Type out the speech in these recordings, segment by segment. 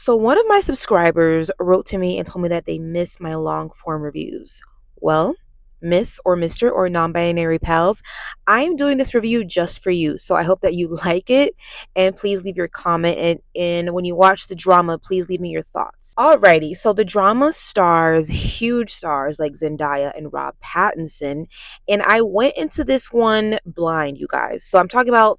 So, one of my subscribers wrote to me and told me that they miss my long form reviews. Well, Miss or Mr. or non binary pals, I'm doing this review just for you. So, I hope that you like it and please leave your comment. And when you watch the drama, please leave me your thoughts. Alrighty, so the drama stars huge stars like Zendaya and Rob Pattinson. And I went into this one blind, you guys. So, I'm talking about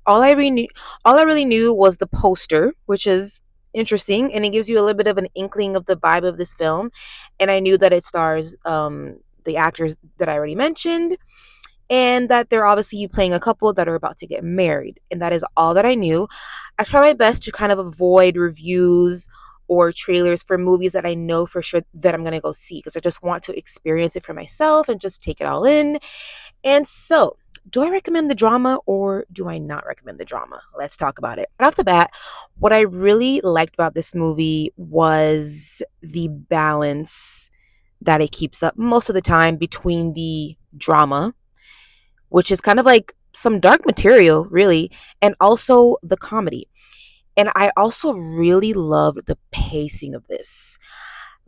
all I really knew was the poster, which is interesting, and it gives you a little bit of an inkling of the vibe of this film. And I knew that it stars the actors that I already mentioned, and that they're obviously playing a couple that are about to get married. And that is all that I knew. I try my best to kind of avoid reviews or trailers for movies that I know for sure that I'm going to go see because I just want to experience it for myself and just take it all in. And so, do I recommend the drama or do I not recommend the drama? Let's talk about it. Right off the bat, what I really liked about this movie was the balance that it keeps up most of the time between the drama, which is kind of like some dark material, really, and also the comedy. And I also really loved the pacing of this.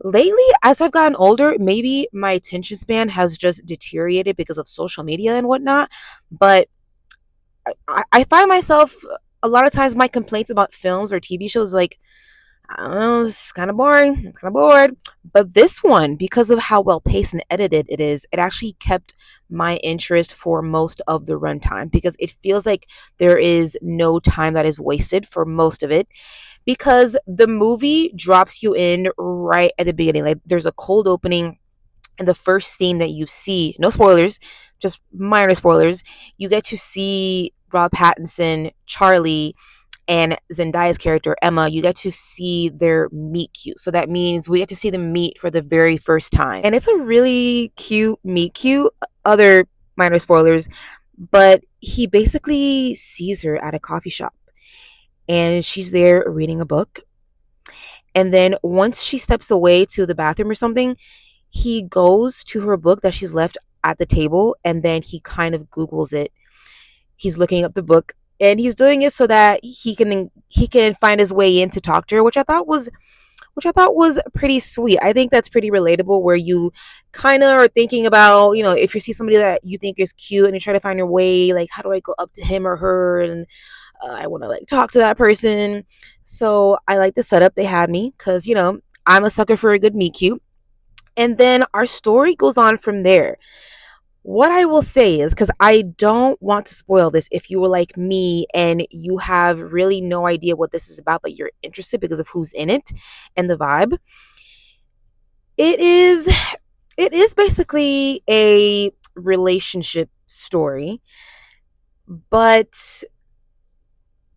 Lately, as I've gotten older, maybe my attention span has just deteriorated because of social media and whatnot. But I find myself a lot of times my complaints about films or TV shows like, I don't know, it's kind of boring. I'm kind of bored. But this one, because of how well paced and edited it is, it actually kept my interest for most of the runtime because it feels like there is no time that is wasted for most of it because the movie drops you in right at the beginning. Like there's a cold opening, and the first scene that you see, no spoilers, just minor spoilers, you get to see Rob Pattinson, Charlie, and Zendaya's character Emma. You get to see their meet cute. So that means we get to see them meet for the very first time. And it's a really cute meet cute. Other minor spoilers, but he basically sees her at a coffee shop and she's there reading a book. And then once she steps away to the bathroom or something, he goes to her book that she's left at the table and then he kind of Googles it. He's looking up the book and he's doing it so that he can find his way in to talk to her, which I thought was pretty sweet. I think that's pretty relatable where you kind of are thinking about, if you see somebody that you think is cute and you try to find your way, like how do I go up to him or her and I want to like talk to that person. So I like the setup they had me because, I'm a sucker for a good meet cute. And then our story goes on from there. What I will say is because I don't want to spoil this if you were like me and you have really no idea what this is about, but you're interested because of who's in it and the vibe. It is basically a relationship story, but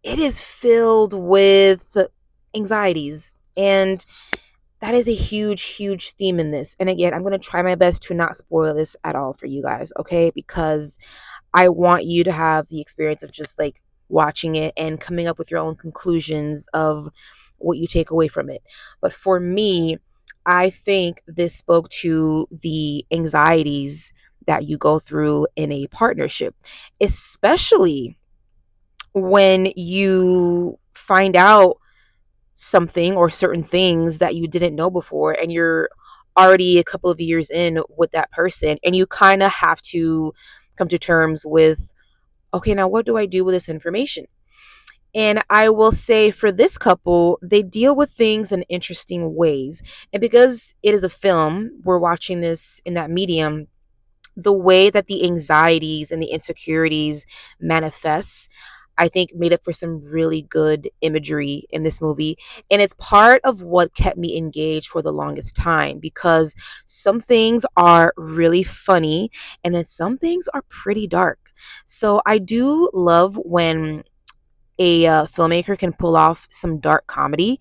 it is filled with anxieties and that is a huge, huge theme in this. And again, I'm going to try my best to not spoil this at all for you guys, okay? Because I want you to have the experience of just like watching it and coming up with your own conclusions of what you take away from it. But for me, I think this spoke to the anxieties that you go through in a partnership, especially when you find out something or certain things that you didn't know before and you're already a couple of years in with that person and you kind of have to come to terms with, okay, now what do I do with this information? And I will say for this couple, they deal with things in interesting ways. And because it is a film, we're watching this in that medium, the way that the anxieties and the insecurities manifests, I think made up for some really good imagery in this movie. And it's part of what kept me engaged for the longest time because some things are really funny and then some things are pretty dark. So I do love when a filmmaker can pull off some dark comedy.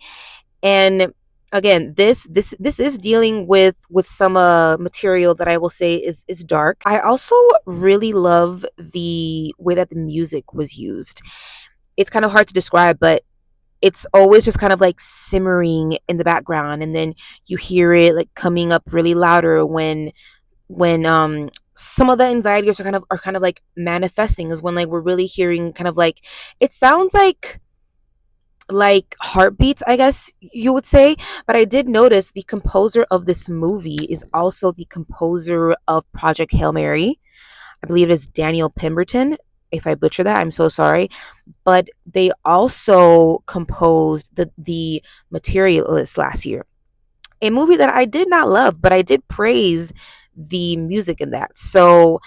And again, this is dealing with some material that I will say is dark. I also really love the way that the music was used. It's kind of hard to describe, but it's always just kind of like simmering in the background and then you hear it like coming up really louder when some of the anxieties are kind of like manifesting is when like we're really hearing kind of like it sounds like like heartbeats, I guess you would say. But I did notice the composer of this movie is also the composer of Project Hail Mary. I believe it is Daniel Pemberton. If I butcher that, I'm so sorry. But they also composed the Materialist last year, a movie that I did not love, but I did praise the music in that. So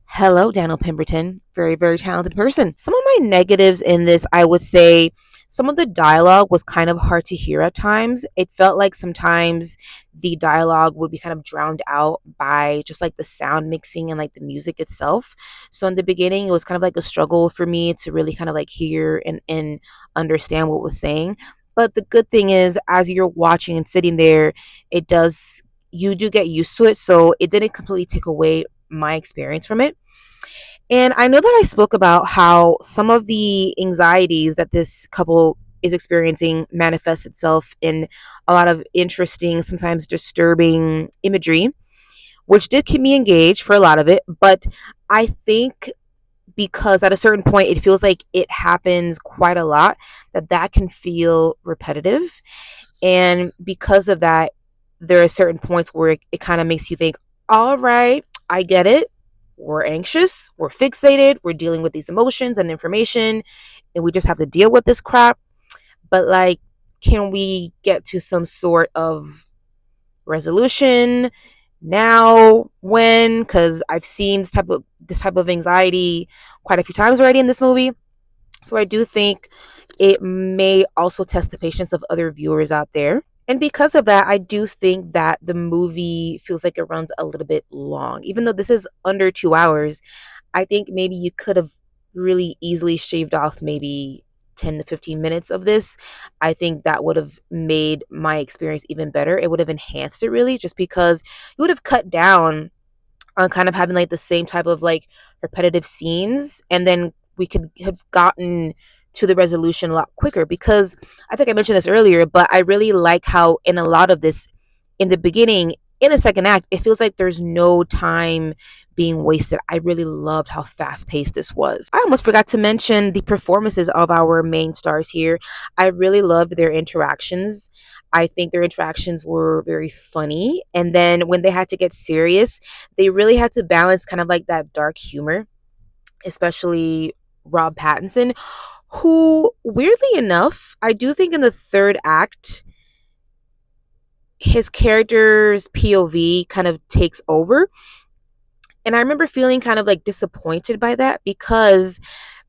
hello, Daniel Pemberton. Very, very talented person. Some of my negatives in this, I would say, some of the dialogue was kind of hard to hear at times. It felt like sometimes the dialogue would be kind of drowned out by just like the sound mixing and like the music itself. So in the beginning, it was kind of like a struggle for me to really kind of like hear and understand what was saying. But the good thing is, as you're watching and sitting there, it does, you do get used to it. So it didn't completely take away my experience from it. And I know that I spoke about how some of the anxieties that this couple is experiencing manifests itself in a lot of interesting, sometimes disturbing imagery, which did keep me engaged for a lot of it. But I think because at a certain point it feels like it happens quite a lot, that can feel repetitive. And because of that, there are certain points where it kind of makes you think, all right, I get it. We're anxious, we're fixated, we're dealing with these emotions and information, and we just have to deal with this crap. But like, can we get to some sort of resolution now? When? Because I've seen this type of anxiety quite a few times already in this movie. So I do think it may also test the patience of other viewers out there. And because of that, I do think that the movie feels like it runs a little bit long. Even though this is under 2 hours, I think maybe you could have really easily shaved off maybe 10 to 15 minutes of this. I think that would have made my experience even better. It would have enhanced it really, just because you would have cut down on kind of having like the same type of like repetitive scenes, and then we could have gotten to the resolution a lot quicker. Because I think I mentioned this earlier, but I really like how in a lot of this, in the beginning, in the second act, it feels like there's no time being wasted. I really loved how fast paced this was. I almost forgot to mention the performances of our main stars here. I really loved their interactions. I think their interactions were very funny. And then when they had to get serious, they really had to balance kind of like that dark humor, especially Rob Pattinson, who, weirdly enough, I do think in the third act, his character's POV kind of takes over. And I remember feeling kind of like disappointed by that, because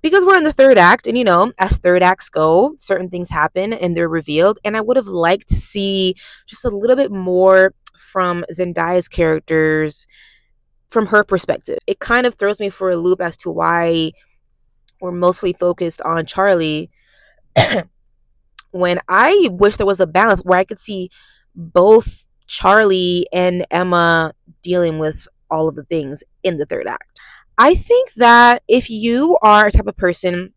we're in the third act, and as third acts go, certain things happen and they're revealed, and I would have liked to see just a little bit more from Zendaya's characters, from her perspective. It kind of throws me for a loop as to why we're mostly focused on Charlie, when I wish there was a balance where I could see both Charlie and Emma dealing with all of the things in the third act. I think that if you are a type of person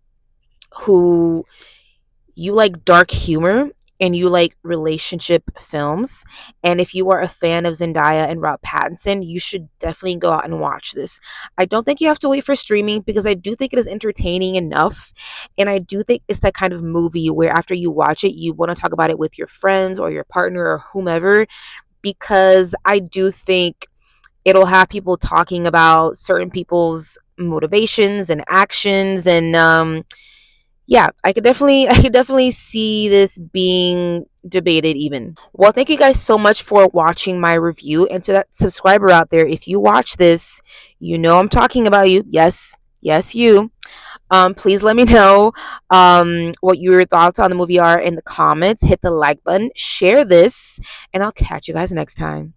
who, you like dark humor and you like relationship films, and if you are a fan of Zendaya and Rob Pattinson, you should definitely go out and watch this. I don't think you have to wait for streaming, because I do think it is entertaining enough, and I do think it's that kind of movie where after you watch it, you want to talk about it with your friends or your partner or whomever, because I do think it'll have people talking about certain people's motivations and actions. And yeah, I could definitely see this being debated even. Well, thank you guys so much for watching my review, and to that subscriber out there, if you watch this, you know I'm talking about you. Yes, yes, you. Please let me know what your thoughts on the movie are in the comments. Hit the like button, share this, and I'll catch you guys next time.